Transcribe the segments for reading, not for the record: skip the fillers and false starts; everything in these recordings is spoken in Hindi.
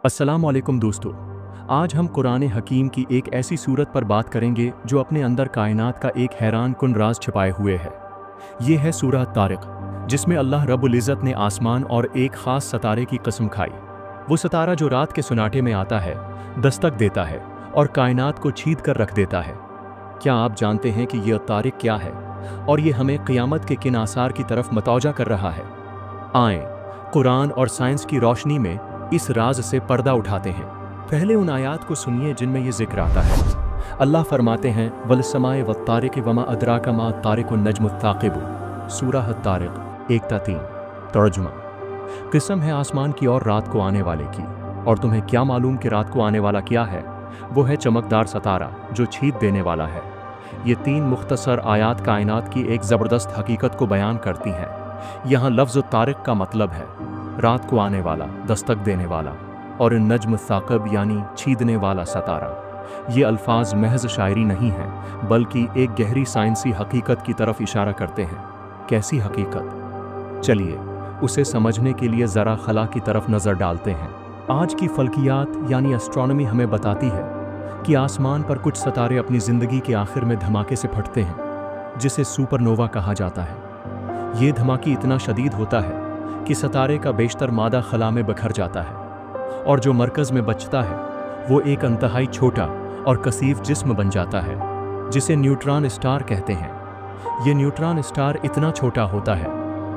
अस्सलाम वालेकुम दोस्तों। आज हम कुरान हकीम की एक ऐसी सूरत पर बात करेंगे जो अपने अंदर कायनात का एक हैरान कुन राज छिपाए हुए है। ये है सूरह तारिक, जिसमें अल्लाह रब्बुल इज़्ज़त ने आसमान और एक ख़ास सितारे की कसम खाई। वो सितारा जो रात के सुनाटे में आता है, दस्तक देता है और कायनात को छीद कर रख देता है। क्या आप जानते हैं कि यह तारिक क्या है और ये हमें क़यामत के किन आसार की तरफ मतौजा कर रहा है? आएँ, कुरान और साइंस की रोशनी में इस राज से पर्दा उठाते हैं। पहले उन आयात को सुनिए जिनमें ये जिक्र आता है। अल्लाह फरमाते हैं, वल समाए व तारिक वमा अदराका मा तारिकुन नज्मुत ताक़िबु, सूरह तारिक 1-3। तर्जुमा: कसम है आसमान की और रात को आने वाले की, और तुम्हें क्या मालूम कि रात को आने वाला क्या है? वो है चमकदार सितारा जो छीद देने वाला है। ये 3 मुख्तसर आयात कायनात की एक ज़बरदस्त हकीकत को बयान करती हैं। यहाँ लफ्ज़ तारिक का मतलब है रात को आने वाला, दस्तक देने वाला, और नज्म साक़ब यानी छीदने वाला सितारा। ये अल्फाज महज शायरी नहीं हैं, बल्कि एक गहरी साइंसी हकीकत की तरफ इशारा करते हैं। कैसी हकीकत? चलिए उसे समझने के लिए ज़रा खला की तरफ नज़र डालते हैं। आज की फल्कियात यानी एस्ट्रोनॉमी हमें बताती है कि आसमान पर कुछ सितारे अपनी ज़िंदगी के आखिर में धमाके से फटते हैं, जिसे सुपरनोवा कहा जाता है। ये धमाके इतना शदीद होता है कि सितारे का बेशतर मादा खला में बिखर जाता है, और जो मरकज़ में बचता है वो एक इंतहाई छोटा और कसीफ जिस्म बन जाता है, जिसे न्यूट्रॉन स्टार कहते हैं। ये न्यूट्रॉन स्टार इतना छोटा होता है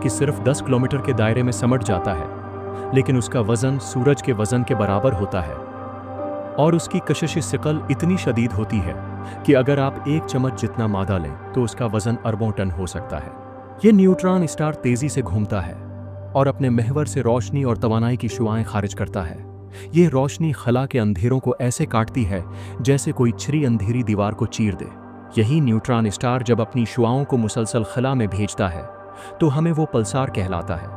कि सिर्फ 10 किलोमीटर के दायरे में समट जाता है, लेकिन उसका वज़न सूरज के वज़न के बराबर होता है, और उसकी कशिश सिक़ल इतनी शदीद होती है कि अगर आप एक चम्मच जितना मादा लें तो उसका वज़न अरबों टन हो सकता है। ये न्यूट्रॉन स्टार तेज़ी से घूमता है और अपने महवर से रोशनी और तवानाई की शुआएं खारिज करता है। ये रोशनी खला के अंधेरों को ऐसे काटती है जैसे कोई छुरी अंधेरी दीवार को चीर दे। यही न्यूट्रॉन स्टार जब अपनी शुआओं को मुसलसल खला में भेजता है तो हमें वो पल्सार कहलाता है।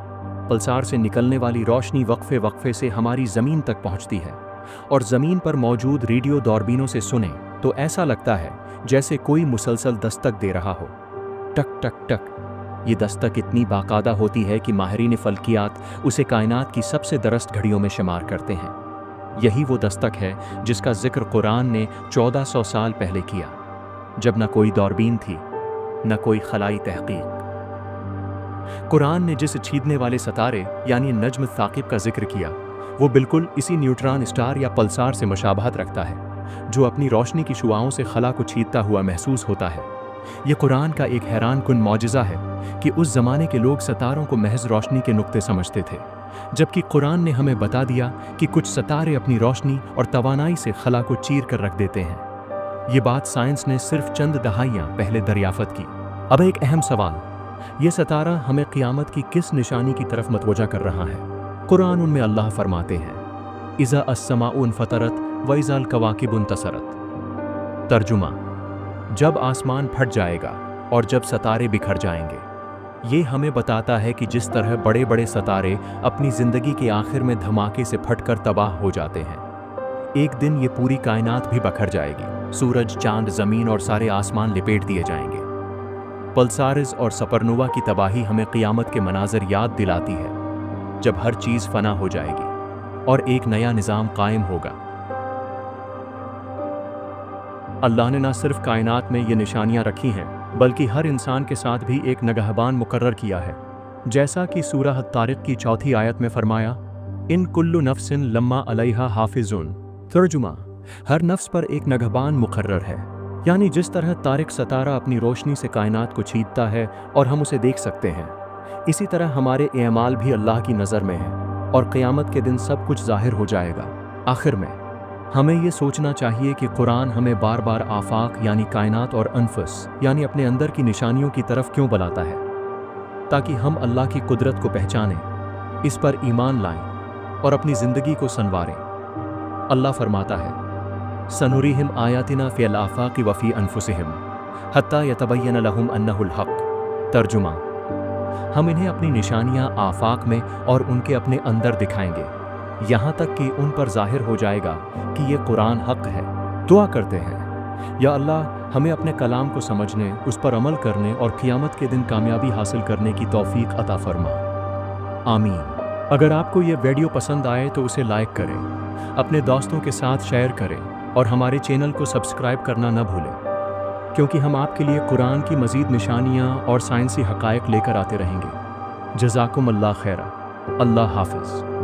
पल्सार से निकलने वाली रोशनी वक्फे वक्फे से हमारी ज़मीन तक पहुँचती है, और ज़मीन पर मौजूद रेडियो दूरबीनों से सुने तो ऐसा लगता है जैसे कोई मुसलसल दस्तक दे रहा हो, टक टक टक। ये दस्तक इतनी बाकायदा होती है कि माहिरीन फ़ल्कियात उसे कायनात की सबसे दरस्त घड़ियों में शुमार करते हैं। यही वो दस्तक है जिसका जिक्र कुरान ने 1400 साल पहले किया, जब न कोई दूरबीन थी न कोई खलाई तहकीक। कुरान ने जिस छीदने वाले सितारे यानी नज्म साक़िब का जिक्र किया, वो बिल्कुल इसी न्यूट्रॉन स्टार या पल्सार से मुशाबहत रखता है, जो अपनी रोशनी की शुआओं से खला को छीदता हुआ महसूस होता है। ये कुरान का एक हैरान कुन मौजिज़ा है कि उस ज़माने के लोग सितारों को महज रोशनी के नुक्ते समझते थे, जबकि कुरान ने हमें बता दिया कि कुछ सितारे अपनी रोशनी और तवानाई से खला को चीर कर रख देते हैं। ये बात साइंस ने सिर्फ चंद दहाइयाँ पहले दरियाफ़त की। अब एक अहम सवाल, ये सितारा हमें क़यामत की किस निशानी की तरफ मतवजा कर रहा है? कुरान उनमें अल्लाह फरमाते हैं, इज़ा अस्समाउ इन्फ़तरत व इज़ाल कवाकिबु इंतसरत। तर्जुमा: जब आसमान फट जाएगा और जब सितारे बिखर जाएंगे। ये हमें बताता है कि जिस तरह बड़े बड़े सितारे अपनी ज़िंदगी के आखिर में धमाके से फटकर तबाह हो जाते हैं, एक दिन ये पूरी कायनात भी बिखर जाएगी। सूरज, चांद, ज़मीन और सारे आसमान लिपेट दिए जाएंगे। पल्सार्स और सुपरनोवा की तबाही हमें क़यामत के मनाज़र याद दिलाती है, जब हर चीज़ फना हो जाएगी और एक नया निज़ाम कायम होगा। अल्लाह ने न सिर्फ कायनात में ये निशानियाँ रखी हैं, बल्कि हर इंसान के साथ भी एक नगहबान मुकर्रर किया है। जैसा कि सूरह तारिक की 4थी आयत में फरमाया, इन कुल्लु नफ्सिन लम्मा अलैहा हाफिजुन। तर्जुमा: हर नफ्स पर एक नगहबान मुकर्रर है। यानी जिस तरह तारिक सितारा अपनी रोशनी से कायनात को छीदता है और हम उसे देख सकते हैं, इसी तरह हमारे एमाल भी अल्लाह की नज़र में है, और क़यामत के दिन सब कुछ ज़ाहिर हो जाएगा। आखिर में हमें ये सोचना चाहिए कि कुरान हमें बार बार आफाक यानी कायनात और अनफस यानी अपने अंदर की निशानियों की तरफ क्यों बुलाता है, ताकि हम अल्लाह की कुदरत को पहचानें, इस पर ईमान लाएं और अपनी ज़िंदगी को संवारें। अल्लाह फरमाता है, सनुरीहिम आयातिना फ़िल आफ़ाक़ि व फ़ी अनफुसिहिम हत्ता यतबय्यन लहुम अन्नहुल हक़। तर्जुमा: हम इन्हें अपनी निशानियाँ आफाक में और उनके अपने अंदर दिखाएंगे, यहाँ तक कि उन पर ज़ाहिर हो जाएगा कि ये कुरान हक़ है। दुआ करते हैं, या अल्लाह हमें अपने कलाम को समझने, उस पर अमल करने और क़यामत के दिन कामयाबी हासिल करने की तौफ़ीक़ अता फ़रमा। आमीन। अगर आपको ये वीडियो पसंद आए तो उसे लाइक करें, अपने दोस्तों के साथ शेयर करें और हमारे चैनल को सब्सक्राइब करना न भूलें, क्योंकि हम आपके लिए कुरान की मज़ीद निशानियाँ और साइंसी हक़ाइक़ लेकर आते रहेंगे। जज़ाकुमुल्लाह खैरा। अल्लाह हाफ़िज़।